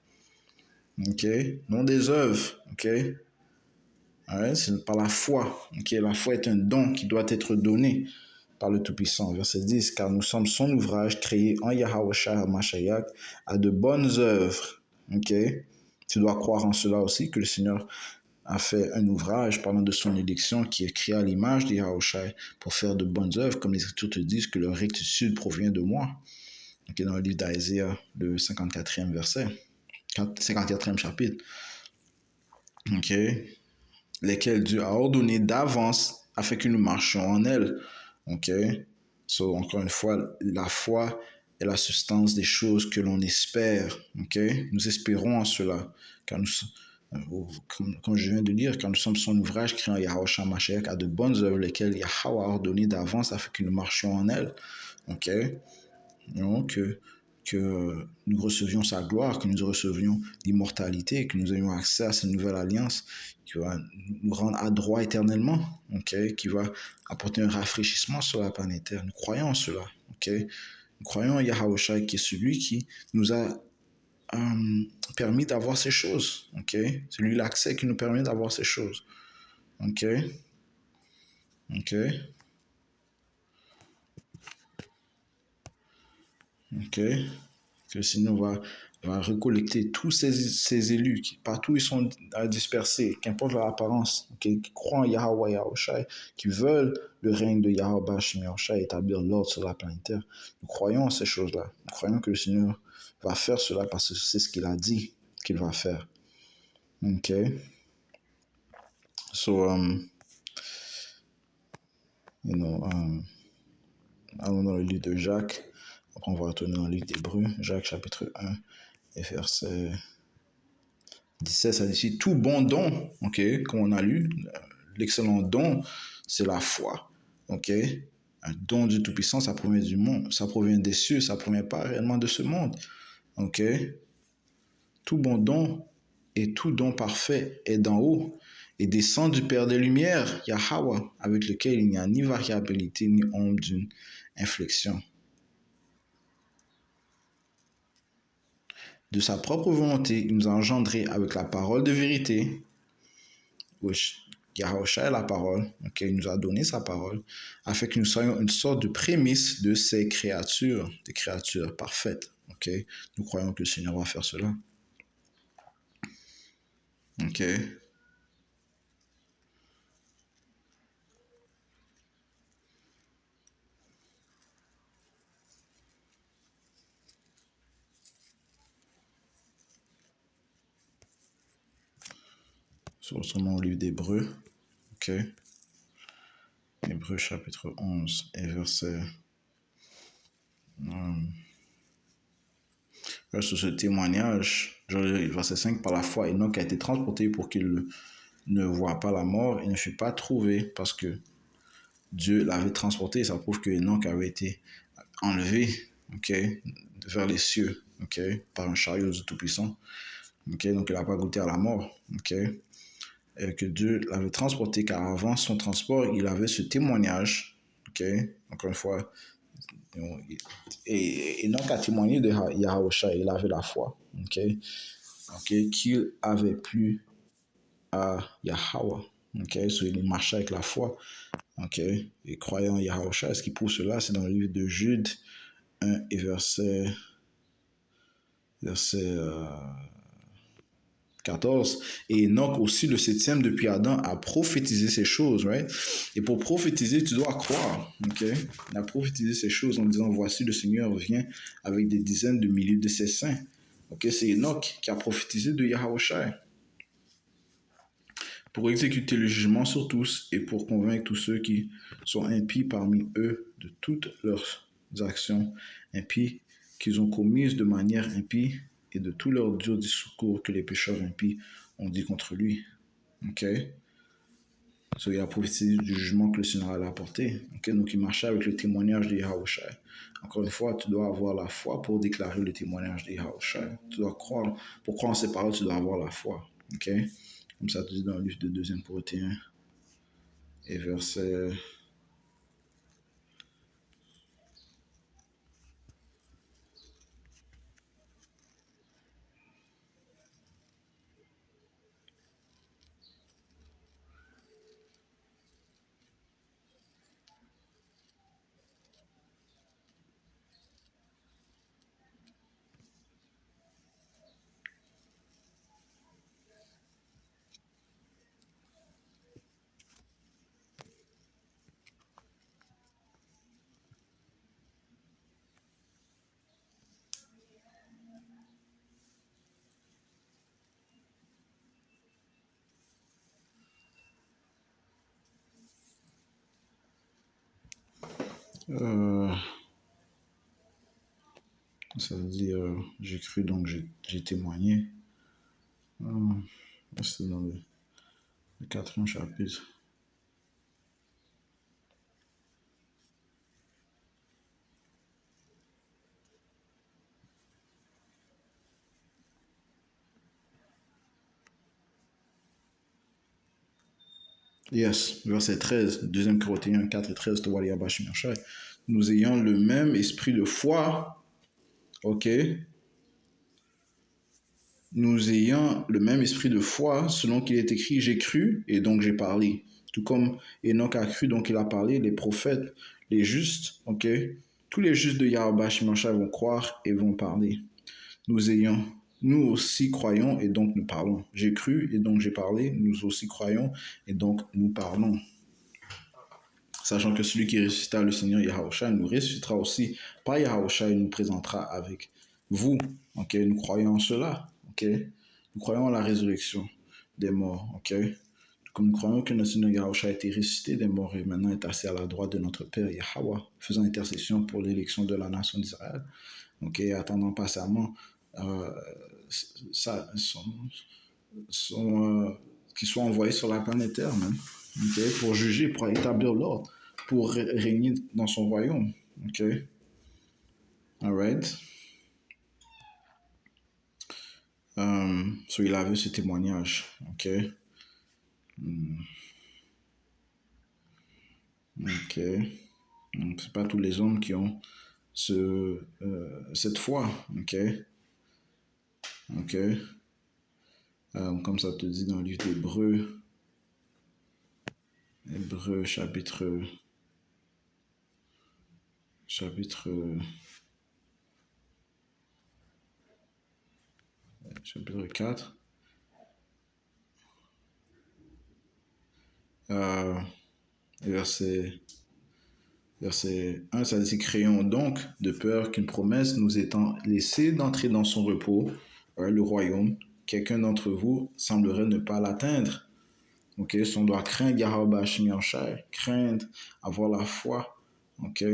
Ok? Non des œuvres, ok? Right? C'est par la foi. Ok? La foi est un don qui doit être donné par le Tout-Puissant. Verset 10, car nous sommes son ouvrage créé en Yahweh Shah Mashiach à de bonnes œuvres. Ok? Tu dois croire en cela aussi, que le Seigneur a fait un ouvrage parlant de son élection qui est créé à l'image de Yahushai pour faire de bonnes œuvres, comme les Écritures te disent que leur rectitude provient de moi. Okay, dans le livre d'Isaiah, le 54e verset, 54e chapitre. Okay. Lesquels Dieu a ordonné d'avance afin que nous marchions en elles. Okay. So, encore une fois, la foi est la substance des choses que l'on espère. Okay. Nous espérons en cela, car comme je viens de dire, car nous sommes son ouvrage créé en Yahushua Mashiach à de bonnes œuvres, lesquelles Yahweh a ordonné d'avance afin que nous marchions en elles. Okay. Donc, que nous recevions sa gloire, que nous recevions l'immortalité, que nous ayons accès à cette nouvelle alliance qui va nous rendre adroits éternellement, okay? Qui va apporter un rafraîchissement sur la planète Terre. Nous croyons en cela. ok? Nous croyons en Yahushua qui est celui qui nous a permis d'avoir ces choses, ok? C'est lui l'accès qui nous permet d'avoir ces choses, ok? Ok? Ok? Que sinon va recollecter tous ces élus qui partout ils sont dispersés, qu'importe leur apparence, qui croient en Yahweh Yahushua, qui veulent le règne de Yahweh Hashem Yahushua, établir l'ordre sur la planète Terre. Nous croyons en ces choses-là. Nous croyons que le Seigneur va faire cela parce que c'est ce qu'il a dit qu'il va faire. Ok? So, allons dans le livre de Jacques. Après, on va retourner dans le livre d'Hébreux, Jacques chapitre 1 et verset 17, ça dit ici, tout bon don, ok, comme on a lu, l'excellent don, c'est la foi, ok. Un don du Tout-Puissant, ça provient du monde, ça provient des cieux, ça provient pas réellement de ce monde, ok. Tout bon don et tout don parfait est d'en haut et descend du Père des Lumières, Yahweh, avec lequel il n'y a ni variabilité ni ombre d'une inflexion. De sa propre volonté, il nous a engendrés avec la parole de vérité, Yahushua est la parole, ok, il nous a donné sa parole, afin que nous soyons une sorte de prémisse de ces créatures, des créatures parfaites, ok. Nous croyons que le Seigneur va faire cela, ok. Sur au livre d'Hébreux, ok. Hébreux chapitre 11 et sur ce témoignage, verset 5, par la foi, Enoch a été transporté pour qu'il ne voie pas la mort et ne fut pas trouvé parce que Dieu l'avait transporté. Ça prouve que Enoch avait été enlevé, ok, vers les cieux, ok, par un chariot du Tout-Puissant, ok, donc il n'a pas goûté à la mort, ok, et que Dieu l'avait transporté car avant son transport, il avait ce témoignage, ok, encore une fois, et Enoch a témoigné de Yahushua, il avait la foi, ok, qu'il avait plu à Yahweh, ok, so il marchait avec la foi, ok, et croyant en Yahushua, ce qui prouve cela, c'est dans le livre de Jude 1 et verset 14. Et Enoch aussi, le septième depuis Adam, a prophétisé ces choses, right? Et pour prophétiser, tu dois croire, ok? Il a prophétisé ces choses en disant, voici le Seigneur vient avec des dizaines de milliers de ses saints. Ok, c'est Enoch qui a prophétisé de Yahushua pour exécuter le jugement sur tous et pour convaincre tous ceux qui sont impies parmi eux de toutes leurs actions impies qu'ils ont commises de manière impie et de tous leurs durs discours que les pécheurs impies ont dit contre lui. Ok? So, il a prophétisé du jugement que le Seigneur allait apporter. Ok? Donc, il marchait avec le témoignage de Yahushua. Encore une fois, tu dois avoir la foi pour déclarer le témoignage de Yahushua. Tu dois croire. Pour croire en ces paroles, tu dois avoir la foi. Ok? Comme ça, tu dis dans le livre de 2 Corinthiens et verset euh, ça veut dire j'ai cru donc j'ai témoigné. C'est dans le 4e chapitre. Yes, verset 13, 2 Corinthiens 4 et 13, nous ayons le même esprit de foi, ok? Nous ayons le même esprit de foi, selon qu'il est écrit, j'ai cru et donc j'ai parlé. Tout comme Enoch a cru, donc il a parlé, les prophètes, les justes, ok? Tous les justes de Yahweh Shimashai vont croire et vont parler. Nous aussi croyons et donc nous parlons. J'ai cru et donc j'ai parlé, nous aussi croyons et donc nous parlons. Sachant que celui qui ressuscita le Seigneur Yahushua nous ressuscitera aussi par Yahushua et nous présentera avec vous. Ok, nous croyons en cela. Ok, nous croyons en la résurrection des morts. Ok, comme nous croyons que notre Seigneur Yahushua a été ressuscité des morts et maintenant est assis à la droite de notre Père Yahweh, faisant intercession pour l'élection de la nation d'Israël. Ok, attendant patiemment ça, qu'ils soient envoyés sur la planète Terre, même, okay, pour juger, pour établir l'ordre, pour régner dans son royaume. Ok, alright. So il a vu ce témoignage. Ok, ok. Donc c'est pas tous les hommes qui ont cette foi. Ok, ok. Comme ça te dit dans le livre d'Hébreux, Hébreux chapitre 4. Verset 1, ça dit, créons donc de peur qu'une promesse nous étant laissée d'entrer dans son repos, le royaume, quelqu'un d'entre vous semblerait ne pas l'atteindre. Ok, si on doit craindre Yahweh Shemianshai, craindre, avoir la foi. Ok,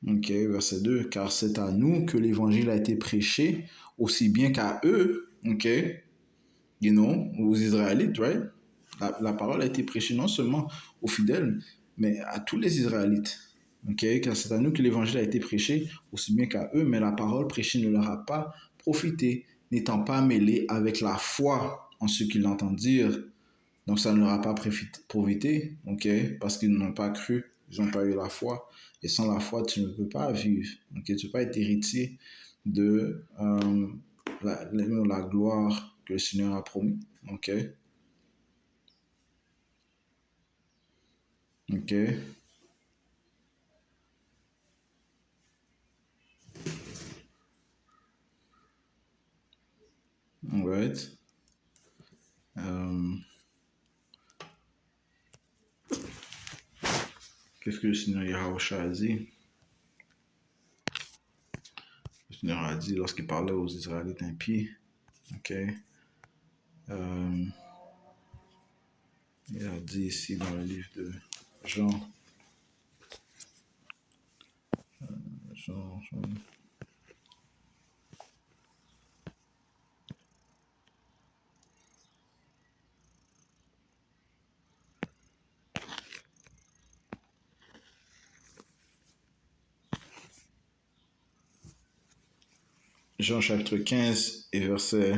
ok, verset 2, car c'est à nous que l'évangile a été prêché, aussi bien qu'à eux, ok, you know, aux Israélites, right? La parole a été prêchée non seulement aux fidèles, mais à tous les Israélites. Okay? Car c'est à nous que l'évangile a été prêché, aussi bien qu'à eux, mais la parole prêchée ne leur a pas profité, n'étant pas mêlée avec la foi en ce qu'ils l'entendent dire. Donc ça ne leur a pas profité, okay? Parce qu'ils n'ont pas cru, ils n'ont pas eu la foi. Et sans la foi, tu ne peux pas vivre. Okay? Tu ne peux pas être héritier de la gloire que le Seigneur a promis. Ok? Ok? Alright. Qu'est-ce que le Seigneur Yahushua a dit? Le Seigneur a dit lorsqu'il parlait aux Israélites impies. Ok? Il a dit ici dans le livre de Jean. Jean. Jean chapitre 15 et verset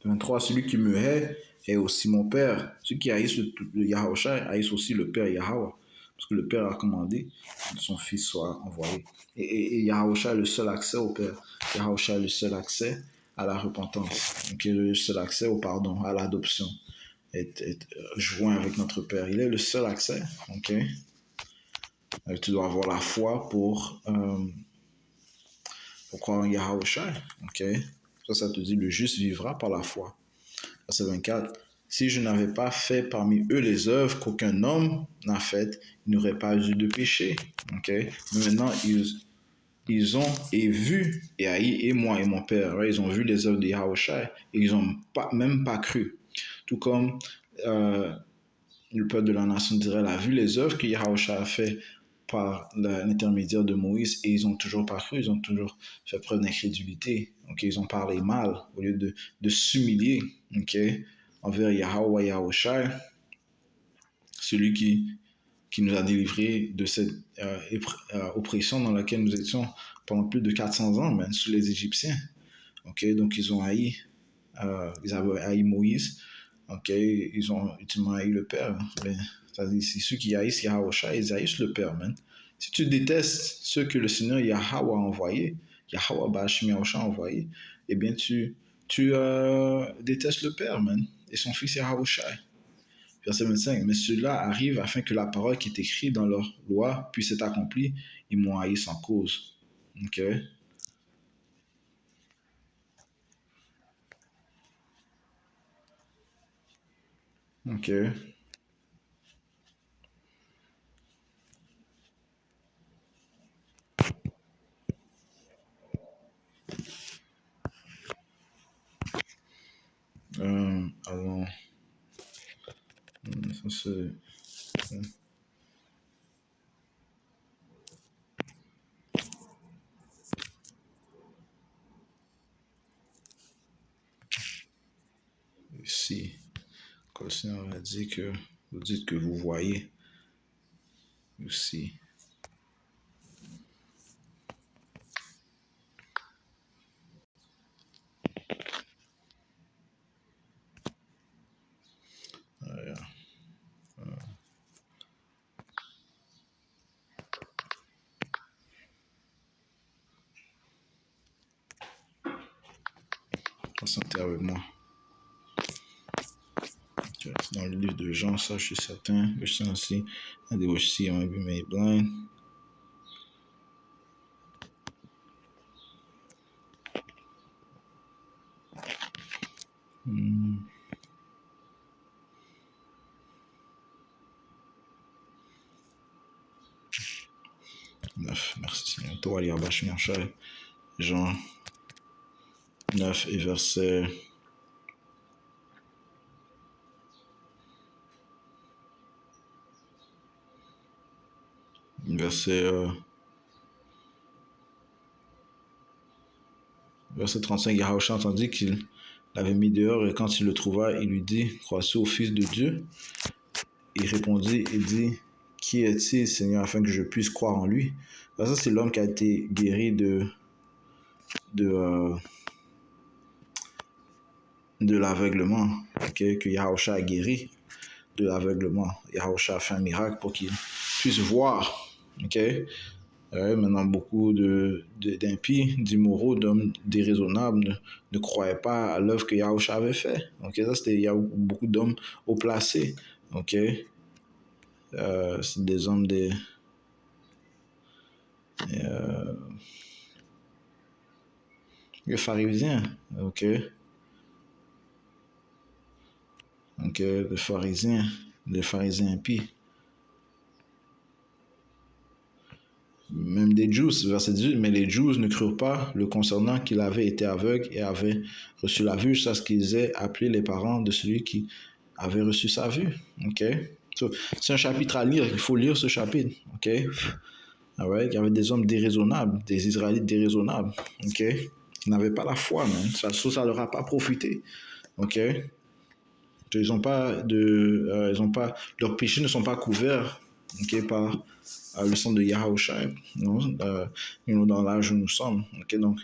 23. Celui qui me hait est aussi mon Père. Ceux qui haïssent le Yahushua haïssent aussi le Père Yahweh. Parce que le Père a commandé que son Fils soit envoyé. Et Yahushua a le seul accès au Père. Yahushua a le seul accès à la repentance. Donc il a le seul accès au pardon, à l'adoption. Être joint avec notre Père. Il est le seul accès. Ok? Tu dois avoir la foi pour croire en Yahushua. Ok? Ça te dit le juste vivra par la foi. Verset 24. Si je n'avais pas fait parmi eux les œuvres qu'aucun homme n'a faites, ils n'auraient pas eu de péché. Okay? Mais maintenant, ils ont vu et haï, et moi et mon père. Right? Ils ont vu les œuvres de Yahushua et ils n'ont même pas cru. Tout comme le peuple de la nation d'Israël a vu les œuvres que Yahushua a fait par l'intermédiaire de Moïse et ils n'ont toujours pas cru, ils ont toujours fait preuve d'incrédulité. Okay? Ils ont parlé mal au lieu de s'humilier. Okay? Envers Yahweh Yahushua, celui qui nous a délivrés de cette oppression dans laquelle nous étions pendant plus de 400 ans, même sous les Égyptiens. Okay? Donc ils ont haï, ils avaient haï Moïse, Ok, ils ont ultimement haï le Père. Mais, c'est-à-dire, c'est ceux qui haïssent Yahusha, ils haïssent le Père, man. Si tu détestes ceux que le Seigneur Yahweh a envoyé, Yahweh Bashim Yahusha a envoyé, eh bien, tu détestes le Père, man, et son fils Yahusha. Verset 25. Mais cela arrive afin que la parole qui est écrite dans leur loi puisse être accomplie. Ils m'ont haï sans cause. Ok? Ok. Alors, ça c'est. Ici, quand le Seigneur a dit que vous dites que vous voyez aussi. Consentez avec moi. Okay. Dans le livre de Jean, ça je suis certain. Je suis aussi. And they will see and be made blind. Hmm. 9, merci. Toi, Ali Abash Mianchai. Jean 9 et verset. Verset 35, Yahusha entendit qu'il l'avait mis dehors et quand il le trouva, il lui dit, crois-tu au Fils de Dieu? Il répondit et dit, qui est-il, Seigneur, afin que je puisse croire en lui? Ça, c'est l'homme qui a été guéri de, euh, de l'aveuglement, okay? Que Yahusha a guéri de l'aveuglement. Yahusha a fait un miracle pour qu'il puisse voir. Okay? Maintenant, beaucoup d'impies, d'immoraux, d'hommes déraisonnables ne croyaient pas à l'œuvre que Yahusha avait fait. Okay? Ça, il y a beaucoup d'hommes haut placés. Okay? C'est des hommes les pharisiens. Okay? Okay? Les pharisiens impies. Même des Juifs, verset 18, mais les Juifs ne crurent pas le concernant qu'il avait été aveugle et avait reçu la vue jusqu'à ce qu'ils aient appelé les parents de celui qui avait reçu sa vue. Okay? So, c'est un chapitre à lire, il faut lire ce chapitre. Okay? Alright? Il y avait des hommes déraisonnables, des Israélites déraisonnables. Okay? Ils n'avaient pas la foi, man. Ça leur a pas profité. Okay? Ils ont pas leurs péchés ne sont pas couverts, okay, par le sang de Yahusha, non, dans l'âge où nous sommes. Okay, donc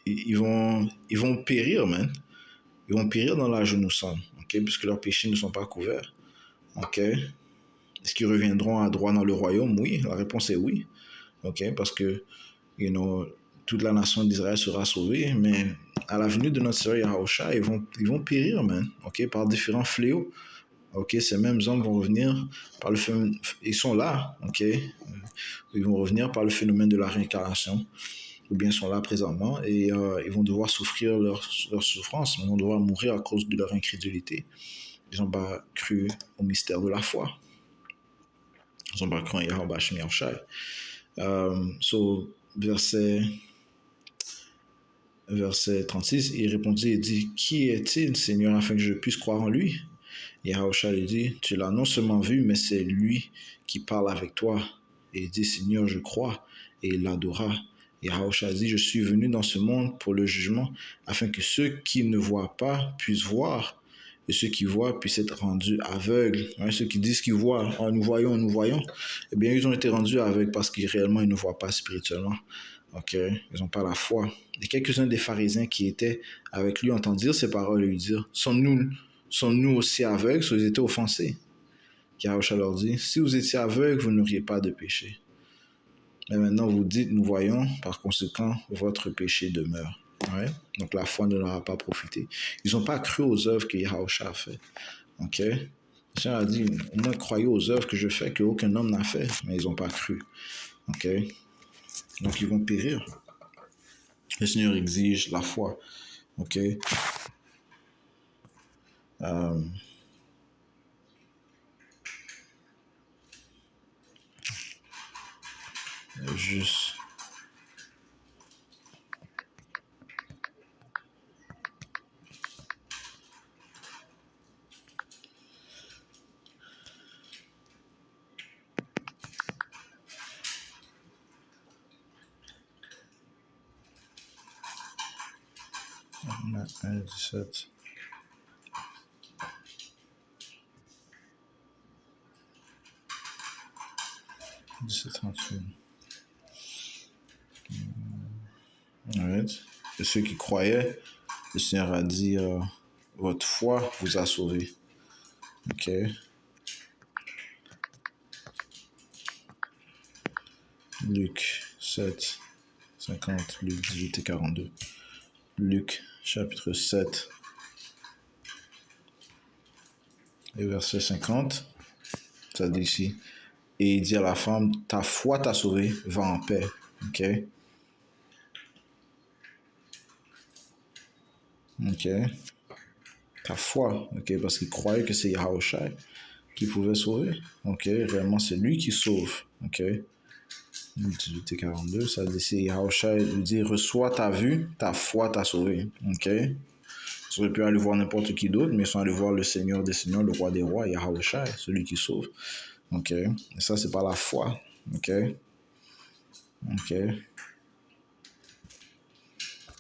ils vont périr, man. Ils vont périr dans l'âge où nous sommes, okay, puisque leurs péchés ne sont pas couverts. Okay. Est-ce qu'ils reviendront à droit dans le royaume? Oui, la réponse est oui. Okay, parce que toute la nation d'Israël sera sauvée, mais à la venue de notre Seigneur Yahusha, ils vont périr, man, okay, par différents fléaux. Ok, ces mêmes hommes vont revenir par le phénomène, ils sont là, ok, ils vont revenir par le phénomène de la réincarnation, ou bien sont là présentement, et ils vont devoir souffrir leur souffrance, ils vont devoir mourir à cause de leur incrédulité. Ils n'ont pas cru au mystère de la foi. Ils n'ont pas cru en Yahweh Shem Yahushai. So, verset 36, il répondit et dit, qui est-il, Seigneur, afin que je puisse croire en lui? Yahusha lui dit, tu l'as non seulement vu, mais c'est lui qui parle avec toi. Et il dit, Seigneur, je crois. Et il l'adora. Yahusha dit, je suis venu dans ce monde pour le jugement, afin que ceux qui ne voient pas puissent voir, et ceux qui voient puissent être rendus aveugles. Ceux qui disent qu'ils voient, nous voyons, eh bien, ils ont été rendus aveugles parce qu'ils réellement ils ne voient pas spirituellement. Ok, ils n'ont pas la foi. Et quelques-uns des pharisiens qui étaient avec lui entendent dire ces paroles et lui dire, sommes-nous aussi aveugles? Ils étaient offensés. Yahusha leur dit, si vous étiez aveugles, vous n'auriez pas de péché. Mais maintenant vous dites, nous voyons, par conséquent, votre péché demeure. Ouais? Donc la foi ne leur a pas profité. Ils n'ont pas cru aux œuvres que Yahusha a fait. Ok? Le Seigneur a dit, au moins croyez aux œuvres que je fais, qu'aucun homme n'a fait. Mais ils n'ont pas cru. Ok? Donc ils vont périr. Le Seigneur exige la foi. Ok? Juste. On a 1, 17. 17, 38. Right. Et ceux qui croyaient, le Seigneur a dit, votre foi vous a sauvé. Ok. Luc 7, 50, Luc 18 et 42. Luc chapitre 7 et verset 50, ça dit ici, et il dit à la femme, ta foi t'a sauvé, va en paix. Ok. Ok. Ta foi, ok, parce qu'il croyait que c'est Yahushua qui pouvait sauver. Ok, réellement c'est lui qui sauve. Ok. 18 et 42, ça dit c'est Yahushua lui dit reçois ta vue, ta foi t'a sauvé. Ok. Ils auraient pu aller voir n'importe qui d'autre, mais ils sont allés voir le Seigneur des Seigneurs, le Roi des Rois, Yahushua, celui qui sauve. Ok. Et ça c'est pas la foi. Ok. Ok.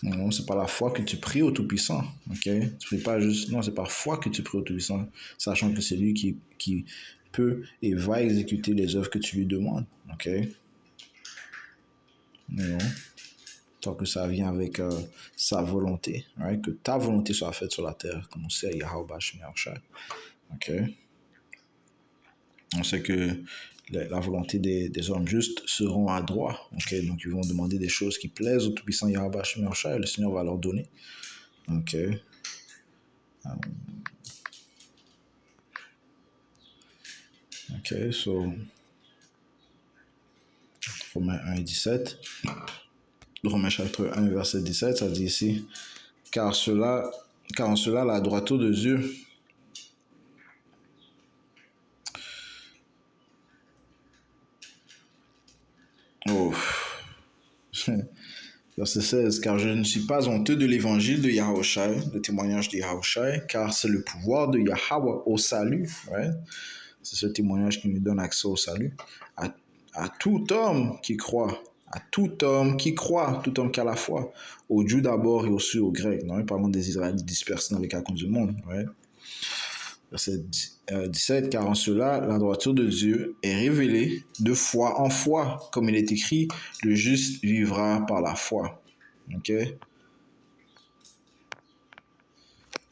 Non, c'est pas la foi que tu pries au Tout-Puissant. Ok. Tu pries pas juste. Non, c'est par foi que tu pries au Tout-Puissant, sachant que c'est lui qui peut et va exécuter les œuvres que tu lui demandes. Ok. Non. Tant que ça vient avec sa volonté, right? Que ta volonté soit faite sur la terre, comme on sait à Yahweh Shemiarshai. Ok. On sait que la volonté des hommes justes seront à droit. Ok. Donc ils vont demander des choses qui plaisent au Tout-Puissant Yahweh Shemiarshai et le Seigneur va leur donner. Ok. Ok, so Romains 1 et 17. Romains chapitre 1 verset 17, ça dit ici, car en cela la droiture de Dieu oh. Verset 16, car je ne suis pas honteux de l'évangile de Yahushua, le témoignage de Yahushua, car c'est le pouvoir de Yahweh au salut. Ouais? C'est ce témoignage qui nous donne accès au salut. À tout homme qui croit, à tout homme qui croit, tout homme qui a la foi, aux Juifs d'abord et aussi aux Grecs, non? Parlons des Israélites dispersés dans les quatre coins du monde. Ouais? Verset 17, car en cela, la droiture de Dieu est révélée de foi en foi, comme il est écrit, le juste vivra par la foi. Ok?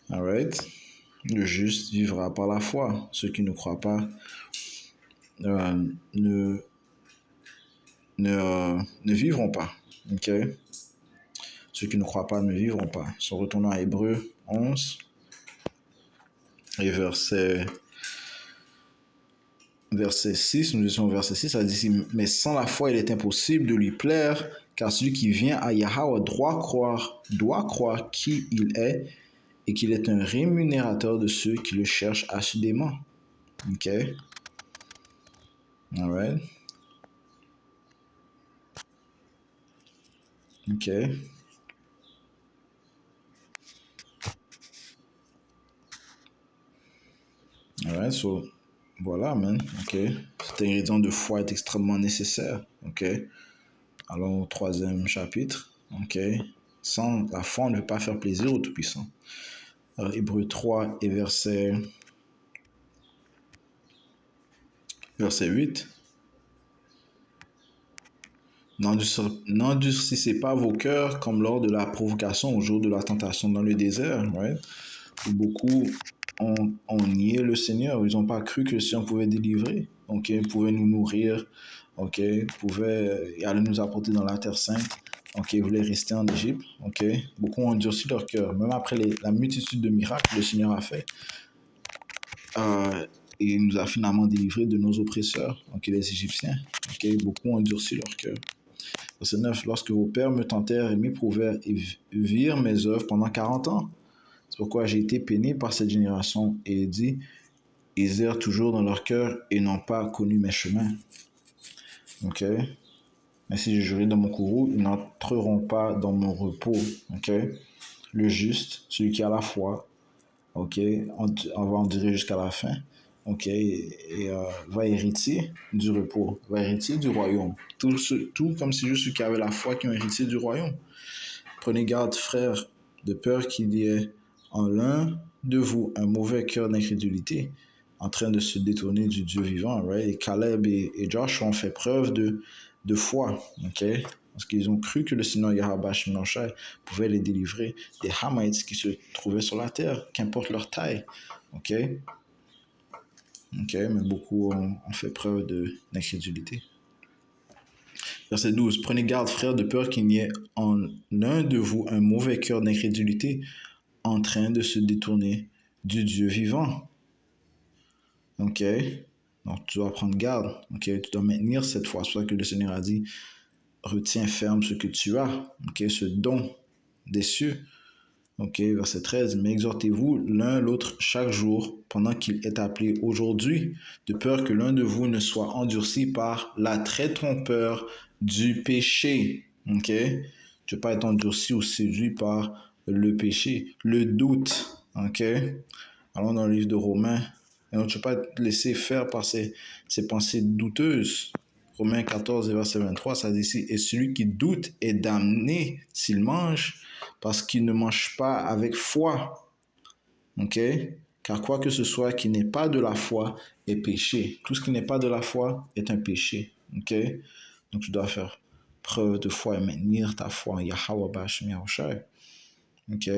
Alright? Le juste vivra par la foi. Ceux qui ne croient pas ne vivront pas. Ok? Ceux qui ne croient pas ne vivront pas. So, retournons à Hébreux 11 et verset 6, nous disons verset 6, ça dit, mais sans la foi, il est impossible de lui plaire, car celui qui vient à Yahweh doit croire qui il est et qu'il est un rémunérateur de ceux qui le cherchent assidément. Ok? Alright? Ok? Alright, so, voilà, man. Ok? Cet ingrédient de foi est extrêmement nécessaire. Ok? Allons au troisième chapitre. Ok? Sans la foi, on ne peut pas faire plaisir au Tout-Puissant. Hébreux 3 et verset 8. N'endurcissez pas vos cœurs comme lors de la provocation au jour de la tentation dans le désert, right? Où beaucoup ont nié le Seigneur. Ils n'ont pas cru que le Seigneur pouvait délivrer, ok, pouvait nous nourrir, ok, pouvait aller nous apporter dans la terre sainte, ok, ils voulaient rester en Égypte, ok. Beaucoup ont endurci leur cœur, même après la multitude de miracles que le Seigneur a fait. Et il nous a finalement délivrés de nos oppresseurs, donc les Égyptiens. Okay? Beaucoup ont endurci leur cœur. Verset 9. Lorsque vos pères me tentèrent et m'éprouvèrent et virent mes œuvres pendant 40 ans, c'est pourquoi j'ai été peiné par cette génération. Et il dit, ils errent toujours dans leur cœur et n'ont pas connu mes chemins. Ok. Mais si je jurais dans mon courroux, ils n'entreront pas dans mon repos. Ok. Le juste, celui qui a la foi, ok, on va en durer jusqu'à la fin, ok, et va hériter du repos, va hériter du royaume. Tout comme si juste ceux qui avaient la foi qui ont hérité du royaume. Prenez garde, frères, de peur qu'il y ait en l'un de vous un mauvais cœur d'incrédulité, en train de se détourner du Dieu vivant, right? Et Caleb et Joshua ont fait preuve de foi, ok? Parce qu'ils ont cru que le Seigneur Yahweh Sheminoshai pouvait les délivrer des Hamites qui se trouvaient sur la terre, qu'importe leur taille, ok? Ok, mais beaucoup ont fait preuve d'incrédulité. Verset 12. Prenez garde, frères, de peur qu'il n'y ait en l'un de vous un mauvais cœur d'incrédulité en train de se détourner du Dieu vivant. Ok? Donc, tu dois prendre garde. Ok? Tu dois maintenir cette foi. C'est pour ça que le Seigneur a dit, retiens ferme ce que tu as. Ok? Ce don des cieux. Ok? Verset 13. Mais exhortez-vous l'un l'autre chaque jour pendant qu'il est appelé aujourd'hui, de peur que l'un de vous ne soit endurci par l'attrait trompeur du péché. Ok? Tu ne veux pas être endurci ou séduit par le péché. Le doute. Ok? Allons dans le livre de Romains. Et donc, tu ne peux pas te laisser faire par ces pensées douteuses. Romains 14, verset 23, ça dit ici, et celui qui doute est damné s'il mange, parce qu'il ne mange pas avec foi. Ok? Car quoi que ce soit qui n'est pas de la foi est péché. Tout ce qui n'est pas de la foi est un péché. Ok? Donc, tu dois faire preuve de foi et maintenir ta foi en Yahweh Bashem Yahushai. Ok?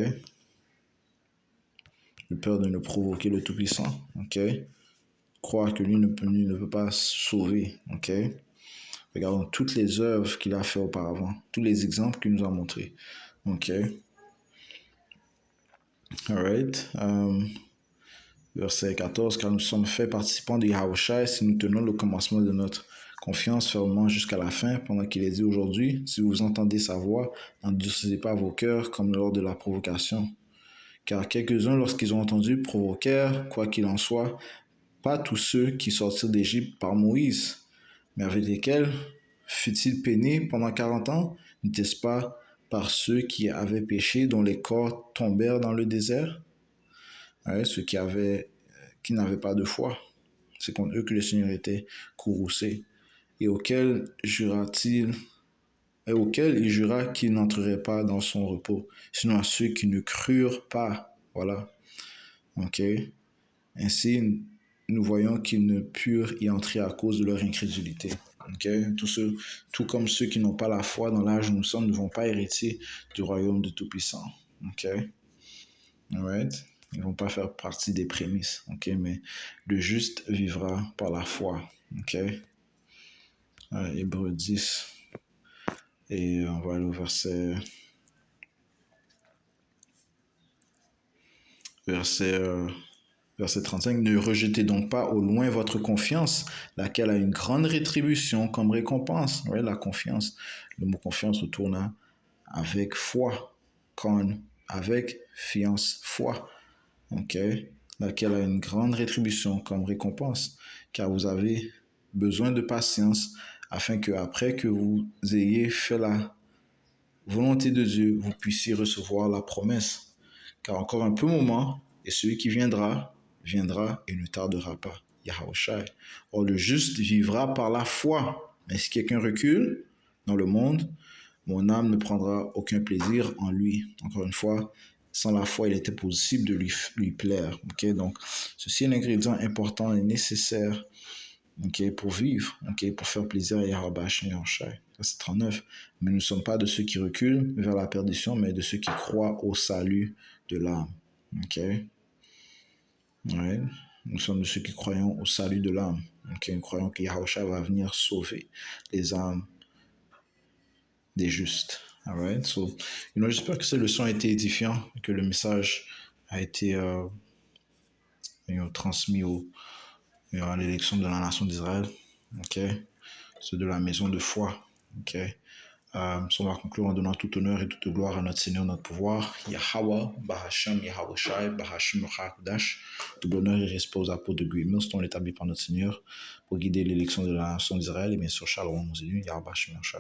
De peur de ne provoquer le Tout-Puissant. Ok? Croire que lui ne peut pas sauver. Ok? Regardons toutes les œuvres qu'il a fait auparavant, tous les exemples qu'il nous a montrés. Ok? Alright. Verset 14. Car nous sommes faits participants de Yahushua si nous tenons le commencement de notre confiance fermement jusqu'à la fin, pendant qu'il est dit aujourd'hui, si vous entendez sa voix, n'endurcissez pas vos cœurs comme lors de la provocation. Car quelques-uns, lorsqu'ils ont entendu, provoquèrent, quoi qu'il en soit, pas tous ceux qui sortirent d'Égypte par Moïse, mais avec lesquels fut-il peiné pendant 40 ans? N'était-ce pas par ceux qui avaient péché, dont les corps tombèrent dans le désert? Ouais, ceux qui n'avaient pas de foi. C'est contre eux que le Seigneur était courroucé. Et auquel il jura qu'il n'entrerait pas dans son repos, sinon à ceux qui ne crurent pas. Voilà. Ok. Ainsi, nous voyons qu'ils ne purent y entrer à cause de leur incrédulité. Okay? Tout comme ceux qui n'ont pas la foi dans l'âge où nous sommes ne vont pas hériter du royaume du Tout-Puissant. Okay? Alright? Ils ne vont pas faire partie des prémices. Okay? Mais le juste vivra par la foi. Okay? Hébreux 10. Et on va aller au verset 35, ne rejetez donc pas au loin votre confiance, laquelle a une grande rétribution comme récompense. Ouais, la confiance, le mot confiance retourne avec foi, avec fiance, foi. Ok, laquelle a une grande rétribution comme récompense, car vous avez besoin de patience, afin que après que vous ayez fait la volonté de Dieu, vous puissiez recevoir la promesse. Car encore un peu moment, et celui qui viendra et ne tardera pas. Yahushai. Or, le juste vivra par la foi. Mais si quelqu'un recule dans le monde, mon âme ne prendra aucun plaisir en lui. Encore une fois, sans la foi, il était possible de lui plaire. Okay? Donc, ceci est l'ingrédient important et nécessaire ok, pour vivre, ok, pour faire plaisir à Yahweh Hashem Yahushai. Ça, c'est 39. Mais nous ne sommes pas de ceux qui reculent vers la perdition, mais de ceux qui croient au salut de l'âme. Ok? Ouais. Nous sommes de ceux qui croyons au salut de l'âme. Ok? Nous croyons que Yahushua va venir sauver les âmes des justes. Alright? So, j'espère que cette leçon a été édifiante, que le message a été transmis à l'élection de la nation d'Israël. Ok? C'est de la maison de foi. Ok? On va conclure en donnant tout honneur et toute gloire à notre Seigneur, notre pouvoir, Yahweh, Bahashem, Yahweh Shai, Bahashem, Hakudash. Tout l'honneur et respect aux apôtres de Guy Millstone établis par notre Seigneur pour guider l'élection de la nation d'Israël et bien sûr, Shalom, Yahweh Hashem, Yahweh Shai,